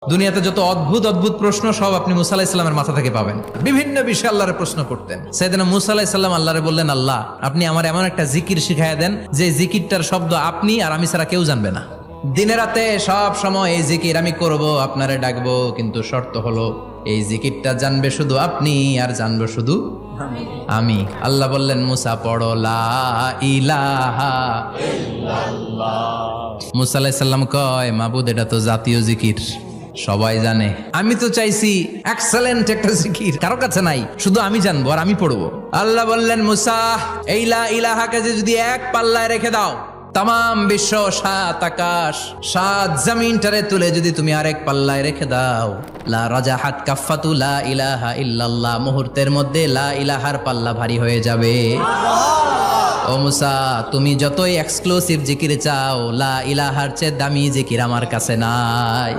দুনিয়াতে যত অদ্ভুত অদ্ভুত প্রশ্ন সব আপনি মুসা আলাইহিস সালামের মাথা থেকে পাবেন। বিভিন্ন বিষয়ে আল্লাহরে প্রশ্ন করতেন। সাইয়েদনা মুসা আলাইহিস সালাম আল্লাহরে বললেন, আল্লাহ আপনি আমার এমন একটা জিকির শিখাইয়া দেন যে জিকিরটার শব্দ আপনি আর আমি ছাড়া কেউ জানবে না। দিনে রাতে সব সময় এই জিকির আমি করব, আপনারে ডাকবো, কিন্তু শর্ত হলো এই জিকিরটা জানবে শুধু আপনি আর জানবো শুধু আমি। আল্লাহ বললেন, মুসা পড়ো লা ইলাহা ইল্লাল্লাহ। মুসা আলাইহিস সালাম কয়, মাবুদ এটা তো জাতীয় জিকির, সবাই জানে। আমি তো চাইছি এক্সেলেন্ট একটা জিকির, কারো কাছে নাই, শুধু আমি জানবো আর আমি পড়বো। আল্লাহ বললেন, মুসা এই লা ইলাহাকে যদি এক পাল্লায় রেখে দাও, তাম বিশ্ব, 7 আকাশ 7 জমিনটারে তুলে যদি তুমি আরেক পাল্লায় রেখে দাও, লা রাজাহাত কাফাতু লা ইলাহা ইল্লাল্লাহ, মুহূর্তের মধ্যে লা ইলাহার পাল্লা ভারী হয়ে যাবে। ও মুসা, তুমি যতই এক্সক্লুসিভ জিকির চাও, লা ইলাহার চেয়ে দামি জিকির আমার কাছে নাই।